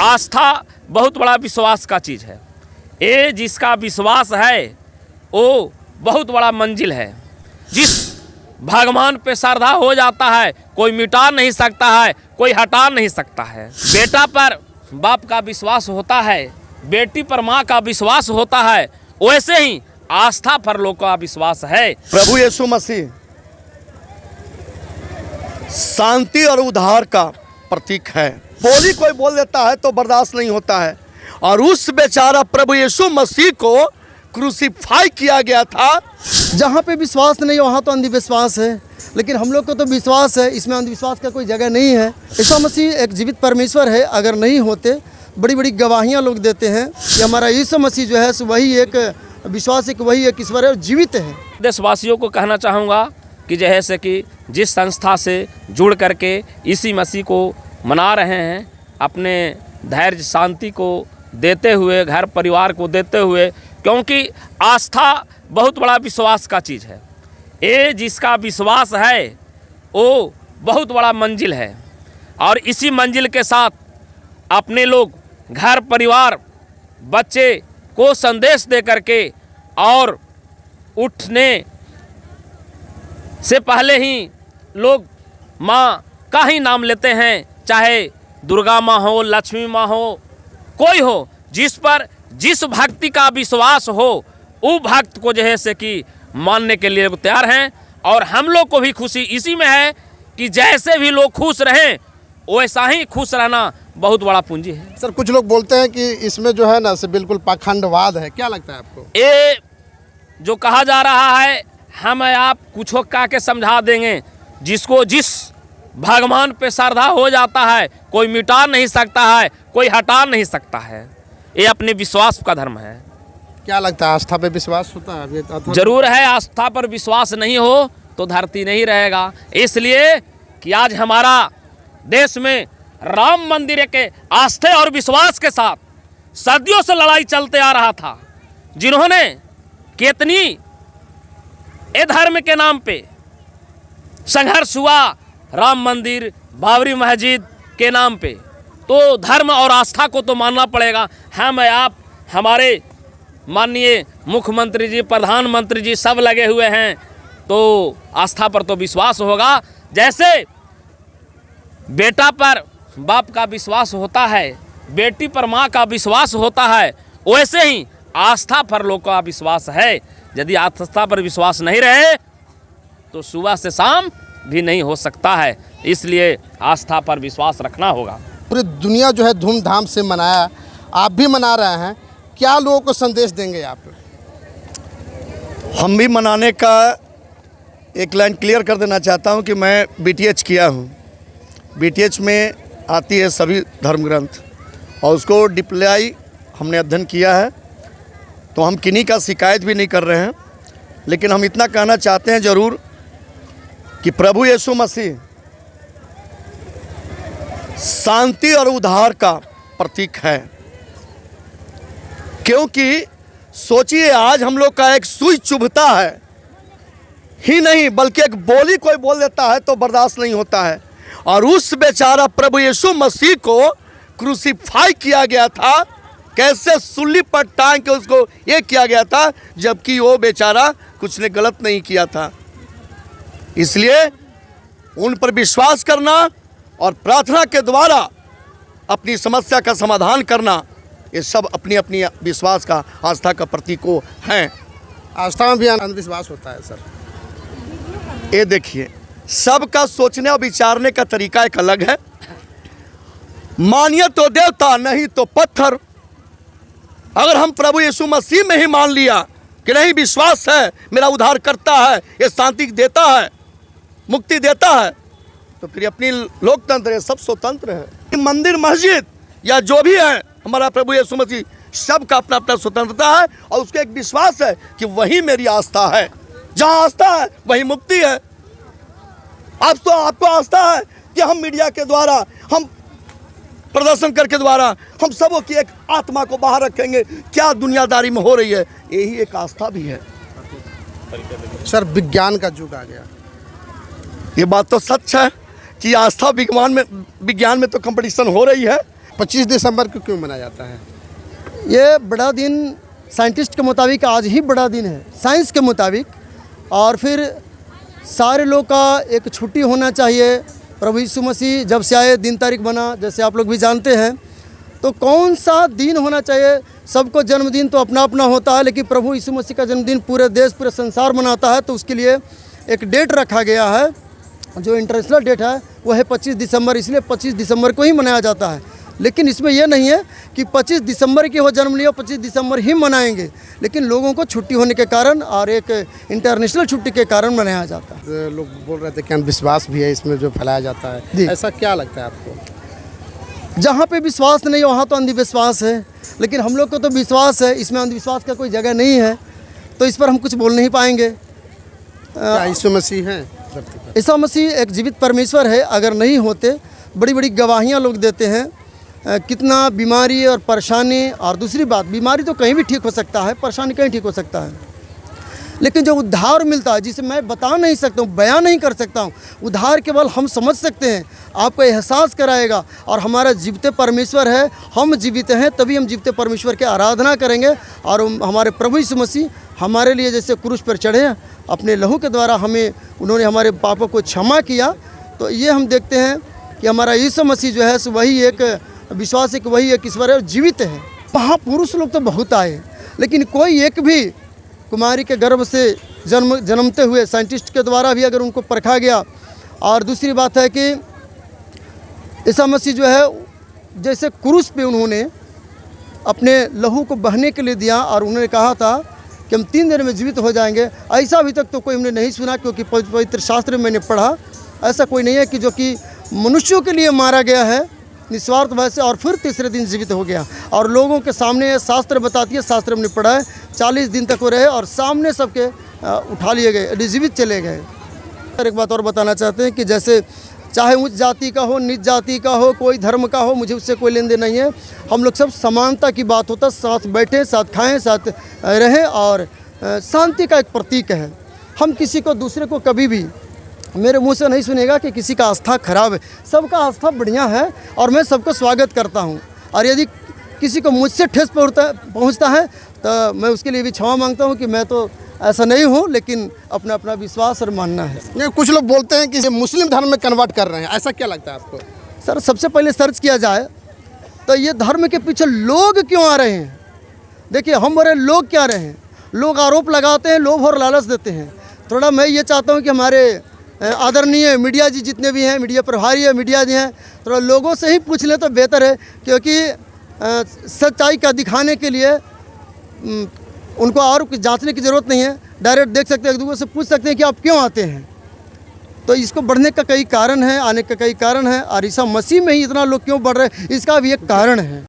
आस्था बहुत बड़ा विश्वास का चीज़ है। ये जिसका विश्वास है वो बहुत बड़ा मंजिल है। जिस भगवान पे श्रद्धा हो जाता है कोई मिटा नहीं सकता है, कोई हटा नहीं सकता है। बेटा पर बाप का विश्वास होता है, बेटी पर माँ का विश्वास होता है, वैसे ही आस्था पर लोगों का विश्वास है। प्रभु यीशु मसीह शांति और उद्धार का प्रतीक है। बोली कोई बोल देता है तो बर्दाश्त नहीं होता है, और उस बेचारा प्रभु यीशु मसीह को क्रूसीफाई किया गया था। जहाँ पे विश्वास नहीं वहाँ तो अंधविश्वास है, लेकिन हम लोग को तो विश्वास है, इसमें अंधविश्वास का कोई जगह नहीं है। यीशु मसीह एक जीवित परमेश्वर है। अगर नहीं होते बड़ी बड़ी गवाहियाँ लोग देते हैं कि हमारा यीशु मसीह जो है वही एक विश्वास, एक वही एक ईश्वर है और जीवित है। देशवासियों को कहना चाहूँगा कि जैसे कि जिस संस्था से जुड़ करके इसी मसीह को मना रहे हैं, अपने धैर्य शांति को देते हुए, घर परिवार को देते हुए, क्योंकि आस्था बहुत बड़ा विश्वास का चीज़ है। ये जिसका विश्वास है वो बहुत बड़ा मंजिल है, और इसी मंजिल के साथ अपने लोग घर परिवार बच्चे को संदेश दे करके और उठने से पहले ही लोग माँ का ही नाम लेते हैं, चाहे दुर्गा माँ हो, लक्ष्मी माँ हो, कोई हो, जिस पर जिस भक्ति का विश्वास हो वो भक्त को जो है से कि मानने के लिए तैयार हैं। और हम लोग को भी खुशी इसी में है कि जैसे भी लोग खुश रहें वैसा ही खुश रहना बहुत बड़ा पूंजी है। सर, कुछ लोग बोलते हैं कि इसमें जो है ना से बिल्कुल पाखंडवाद है, क्या लगता है आपको? ये जो कहा जा रहा है हम आप कुछ कह के समझा देंगे। जिसको जिस भगवान पे श्रद्धा हो जाता है कोई मिटा नहीं सकता है, कोई हटा नहीं सकता है। ये अपने विश्वास का धर्म है। क्या लगता है, आस्था पे विश्वास होता है? जरूर है। आस्था पर विश्वास नहीं हो तो धरती नहीं रहेगा। इसलिए कि आज हमारा देश में राम मंदिर के आस्थे और विश्वास के साथ सदियों से लड़ाई चलते आ रहा था, जिन्होंने कितनी ए धर्म के नाम पे संघर्ष हुआ, राम मंदिर, बाबरी मस्जिद के नाम पे, तो धर्म और आस्था को तो मानना पड़ेगा। हम आप, हमारे माननीय मुख्यमंत्री जी, प्रधानमंत्री जी सब लगे हुए हैं, तो आस्था पर तो विश्वास होगा। जैसे बेटा पर बाप का विश्वास होता है, बेटी पर माँ का विश्वास होता है, वैसे ही आस्था पर लोगों का विश्वास है। यदि आस्था पर विश्वास नहीं रहे तो सुबह से शाम भी नहीं हो सकता है। इसलिए आस्था पर विश्वास रखना होगा। पूरी दुनिया जो है धूमधाम से मनाया, आप भी मना रहे हैं, क्या लोगों को संदेश देंगे आप? हम भी मनाने का एक लाइन क्लियर कर देना चाहता हूं कि मैं बीटीएच किया हूं। बीटीएच में आती है सभी धर्म ग्रंथ, और उसको डिप्लाई हमने अध्ययन किया है, तो हम किन्हीं का शिकायत भी नहीं कर रहे हैं। लेकिन हम इतना कहना चाहते हैं ज़रूर कि प्रभु यीशु मसीह शांति और उद्धार का प्रतीक है। क्योंकि सोचिए, आज हम लोग का एक सुई चुभता है ही नहीं, बल्कि एक बोली कोई बोल देता है तो बर्दाश्त नहीं होता है, और उस बेचारा प्रभु यीशु मसीह को क्रूसीफाई किया गया था। कैसे सूली पर टांग के उसको ये किया गया था, जबकि वो बेचारा कुछ ने गलत नहीं किया था। इसलिए उन पर विश्वास करना और प्रार्थना के द्वारा अपनी समस्या का समाधान करना, ये सब अपनी अपनी विश्वास का, आस्था का प्रतीकों हैं। आस्था में भी अंधविश्वास होता है सर? ये देखिए, सबका सोचने और विचारने का तरीका एक अलग है। मानिए तो देवता, नहीं तो पत्थर। अगर हम प्रभु यीशु मसीह में ही मान लिया कि नहीं, विश्वास है, मेरा उद्धार करता है, ये शांति देता है, मुक्ति देता है, तो फिर अपनी लोकतंत्र है, सब स्वतंत्र है। मंदिर, मस्जिद या जो भी है, हमारा प्रभु यीशु मसीह सबका अपना अपना स्वतंत्रता है, और उसका एक विश्वास है कि वही मेरी आस्था है। जहाँ आस्था है वही मुक्ति है। अब तो आपको आस्था है कि हम मीडिया के द्वारा, हम प्रदर्शन करके द्वारा हम सबों की एक आत्मा को बाहर रखेंगे। क्या दुनियादारी में हो रही है, यही एक आस्था भी है। सर, विज्ञान का युग आ गया, ये बात तो सच है कि आस्था विज्ञान में तो कंपटीशन हो रही है। 25 दिसंबर को क्यों मनाया जाता है? ये बड़ा दिन साइंटिस्ट के मुताबिक आज ही बड़ा दिन है, साइंस के मुताबिक। और फिर सारे लोग का एक छुट्टी होना चाहिए। प्रभु यीशु मसीह जब से आए दिन तारीख बना, जैसे आप लोग भी जानते हैं, तो कौन सा दिन होना चाहिए? सबको जन्मदिन तो अपना अपना होता है, लेकिन प्रभु यीशु मसीह का जन्मदिन पूरे देश पूरे संसार मनाता है। तो उसके लिए एक डेट रखा गया है, जो इंटरनेशनल डेट है वो है 25 दिसंबर। इसलिए 25 दिसंबर को ही मनाया जाता है। लेकिन इसमें यह नहीं है कि 25 दिसंबर की हो जन्म लिया 25 दिसंबर ही मनाएंगे, लेकिन लोगों को छुट्टी होने के कारण और एक इंटरनेशनल छुट्टी के कारण मनाया जाता है। लोग बोल रहे थे कि अंधविश्वास भी है इसमें जो फैलाया जाता है, ऐसा क्या लगता है आपको? जहाँ पे विश्वास नहीं है वहाँ तो अंधविश्वास है, लेकिन हम लोग को तो विश्वास है, इसमें अंधविश्वास का कोई जगह नहीं है। तो इस पर हम कुछ बोल नहीं पाएंगे। क्या यीशु मसीह हैं धरती पर? ईसा मसीह एक जीवित परमेश्वर है। अगर नहीं होते, बड़ी बड़ी गवाहियाँ लोग देते हैं कितना बीमारी और परेशानी। और दूसरी बात, बीमारी तो कहीं भी ठीक हो सकता है, परेशानी कहीं ठीक हो सकता है, लेकिन जो उद्धार मिलता है, जिसे मैं बता नहीं सकता हूँ, बयां नहीं कर सकता हूँ, उद्धार केवल हम समझ सकते हैं। आपको एहसास कराएगा। और हमारा जीवित परमेश्वर है, हम जीवित हैं, तभी हम जीवित परमेश्वर की आराधना करेंगे। और हमारे प्रभु यीशु मसीह हमारे लिए जैसे क्रूस पर चढ़े हैं, अपने लहू के द्वारा उन्होंने हमारे पापों को क्षमा किया। तो ये हम देखते हैं कि हमारा यीशु मसीह जो है वही एक विश्वास है कि वही एक ईश्वर है और जीवित है। वहाँ पुरुष लोग तो बहुत आए, लेकिन कोई एक भी कुमारी के गर्भ से जन्मते हुए साइंटिस्ट के द्वारा भी अगर उनको परखा गया। और दूसरी बात है कि ईसा मसीह जो है जैसे क्रूस पे उन्होंने अपने लहू को बहने के लिए दिया और उन्होंने कहा था कि हम 3 दिन में जीवित हो जाएंगे, ऐसा अभी तक तो कोई हमने नहीं सुना। क्योंकि पवित्र शास्त्र में मैंने पढ़ा, ऐसा कोई नहीं है कि जो कि मनुष्यों के लिए मारा गया है निस्वार्थ भाव से और फिर तीसरे दिन जीवित हो गया। और लोगों के सामने शास्त्र बताती है, शास्त्र हमने पढ़ा है, 40 दिन तक वो रहे और सामने सबके उठा लिए गए, जीवित चले गए। एक बात और बताना चाहते हैं कि जैसे चाहे उच्च जाति का हो, नीच जाति का हो, कोई धर्म का हो, मुझे उससे कोई लेन देन नहीं है। हम लोग सब समानता की बात होता है, साथ बैठें, साथ खाएं, साथ रहें, और शांति का एक प्रतीक है। हम किसी को दूसरे को कभी भी मेरे मुंह से नहीं सुनेगा कि किसी का आस्था खराब है। सबका आस्था बढ़िया है और मैं सबको स्वागत करता हूं। और यदि किसी को मुझसे ठेस पहुंचता है तो मैं उसके लिए भी क्षमा मांगता हूं कि मैं तो ऐसा नहीं हूं, लेकिन अपना अपना विश्वास और मानना है। नहीं, कुछ लोग बोलते हैं कि मुस्लिम धर्म में कन्वर्ट कर रहे हैं, ऐसा क्या लगता है आपको? सर, सबसे पहले सर्च किया जाए तो ये धर्म के पीछे लोग क्यों आ रहे हैं। देखिए, हम बोले लोग क्या रहे हैं, लोग आरोप लगाते हैं, लोभ और लालच देते हैं। थोड़ा मैं ये चाहता हूँ कि हमारे आदरणीय मीडिया जी जितने भी हैं, मीडिया प्रभारी है, मीडिया जी हैं, थोड़ा लोगों से ही पूछ ले तो बेहतर है। क्योंकि सच्चाई का दिखाने के लिए उनको और जांचने की ज़रूरत नहीं है। डायरेक्ट देख सकते हैं, एक दूसरे से पूछ सकते हैं कि आप क्यों आते हैं। तो इसको बढ़ने का कई कारण है, आने का कई कारण है। और ईसा मसीह में ही इतना लोग क्यों बढ़ रहे हैं, इसका भी एक कारण है।